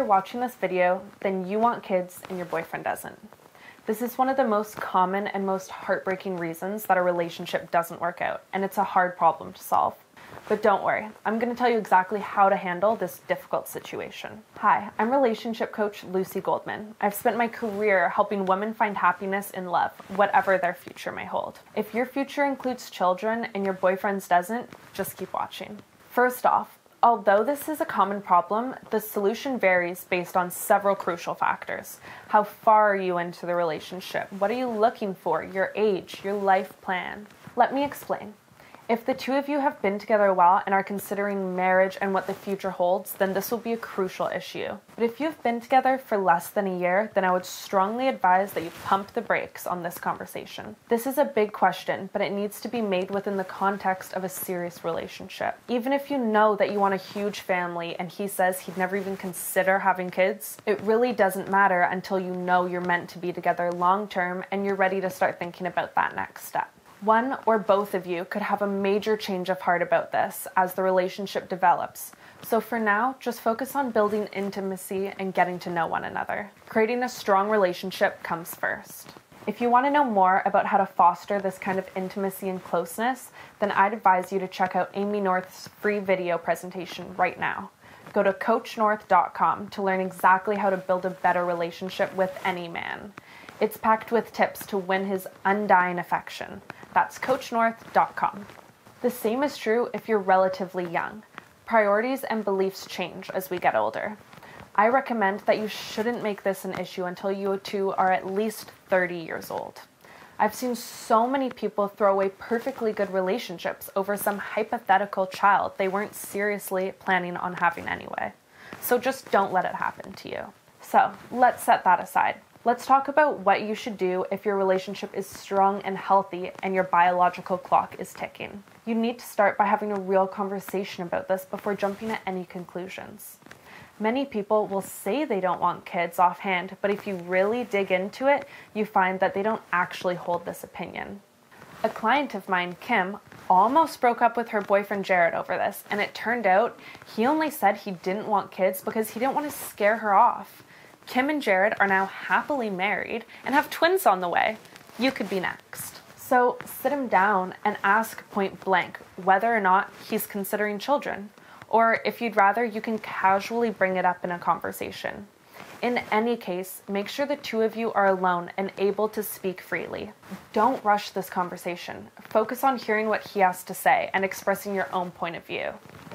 watching this video, then you want kids and your boyfriend doesn't. This is one of the most common and most heartbreaking reasons that a relationship doesn't work out, and it's a hard problem to solve. But don't worry, I'm going to tell you exactly how to handle this difficult situation. Hi, I'm relationship coach Lucy Goldman. I've spent my career helping women find happiness in love, whatever their future may hold. If your future includes children and your boyfriend's doesn't, just keep watching. First off, although this is a common problem, the solution varies based on several crucial factors. How far are you into the relationship? What are you looking for? Your age, your life plan. Let me explain. If the two of you have been together a while and are considering marriage and what the future holds, then this will be a crucial issue. But if you've been together for less than a year, then I would strongly advise that you pump the brakes on this conversation. This is a big question, but it needs to be made within the context of a serious relationship. Even if you know that you want a huge family and he says he'd never even consider having kids, it really doesn't matter until you know you're meant to be together long term and you're ready to start thinking about that next step. One or both of you could have a major change of heart about this as the relationship develops. So for now, just focus on building intimacy and getting to know one another. Creating a strong relationship comes first. If you want to know more about how to foster this kind of intimacy and closeness, then I'd advise you to check out Amy North's free video presentation right now. Go to coachnorth.com to learn exactly how to build a better relationship with any man. It's packed with tips to win his undying affection. That's coachnorth.com. The same is true if you're relatively young. Priorities and beliefs change as we get older. I recommend that you shouldn't make this an issue until you two are at least 30 years old. I've seen so many people throw away perfectly good relationships over some hypothetical child they weren't seriously planning on having anyway. So just don't let it happen to you. So let's set that aside. Let's talk about what you should do if your relationship is strong and healthy and your biological clock is ticking. You need to start by having a real conversation about this before jumping at any conclusions. Many people will say they don't want kids offhand, but if you really dig into it, you find that they don't actually hold this opinion. A client of mine, Kim, almost broke up with her boyfriend Jared over this, and it turned out he only said he didn't want kids because he didn't want to scare her off. Kim and Jared are now happily married and have twins on the way. You could be next. So sit him down and ask point blank whether or not he's considering children. Or if you'd rather, you can casually bring it up in a conversation. In any case, make sure the two of you are alone and able to speak freely. Don't rush this conversation. Focus on hearing what he has to say and expressing your own point of view.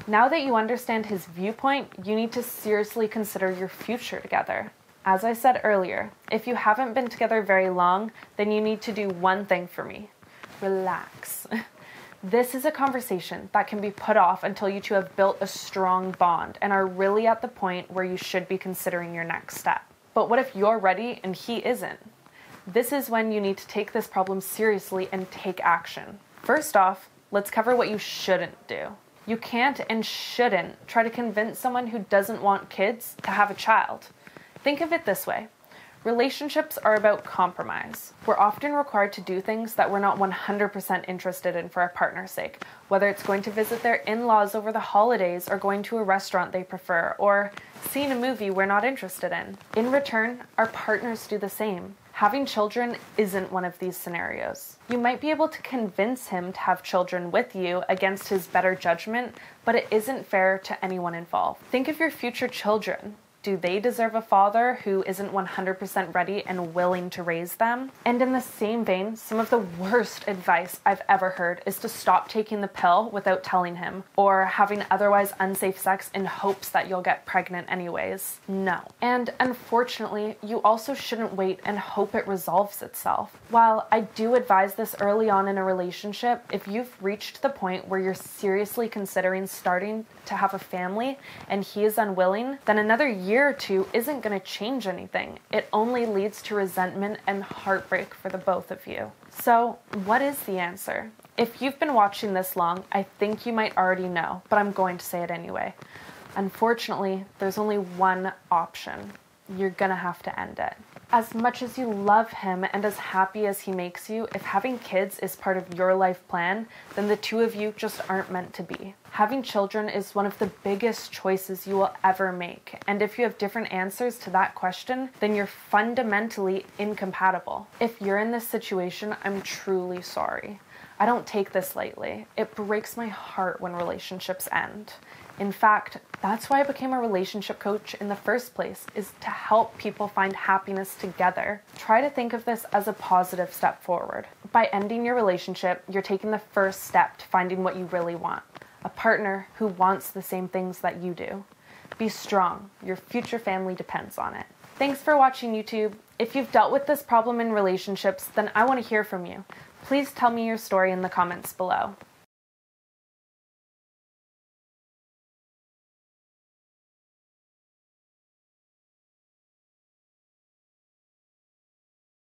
Now that you understand his viewpoint, you need to seriously consider your future together. As I said earlier, if you haven't been together very long, then you need to do one thing for me. Relax. This is a conversation that can be put off until you two have built a strong bond and are really at the point where you should be considering your next step. But what if you're ready and he isn't? This is when you need to take this problem seriously and take action. First off, let's cover what you shouldn't do. You can't and shouldn't try to convince someone who doesn't want kids to have a child. Think of it this way. Relationships are about compromise. We're often required to do things that we're not 100% interested in for our partner's sake, whether it's going to visit their in-laws over the holidays or going to a restaurant they prefer, or seeing a movie we're not interested in. In return, our partners do the same. Having children isn't one of these scenarios. You might be able to convince him to have children with you against his better judgment, but it isn't fair to anyone involved. Think of your future children. Do they deserve a father who isn't 100% ready and willing to raise them? And in the same vein, some of the worst advice I've ever heard is to stop taking the pill without telling him, or having otherwise unsafe sex in hopes that you'll get pregnant anyways. No. And unfortunately, you also shouldn't wait and hope it resolves itself. While I do advise this early on in a relationship, if you've reached the point where you're seriously considering starting to have a family and he is unwilling, then another year or two isn't going to change anything. It only leads to resentment and heartbreak for the both of you. So, what is the answer? If you've been watching this long, I think you might already know, but I'm going to say it anyway. Unfortunately, there's only one option. You're gonna have to end it. As much as you love him and as happy as he makes you, if having kids is part of your life plan, then the two of you just aren't meant to be. Having children is one of the biggest choices you will ever make, and if you have different answers to that question, then you're fundamentally incompatible. If you're in this situation, I'm truly sorry. I don't take this lightly. It breaks my heart when relationships end. In fact, that's why I became a relationship coach in the first place, is to help people find happiness together. Try to think of this as a positive step forward. By ending your relationship, you're taking the first step to finding what you really want. A partner who wants the same things that you do. Be strong. Your future family depends on it. Thanks for watching, YouTube. If you've dealt with this problem in relationships, then I want to hear from you. Please tell me your story in the comments below.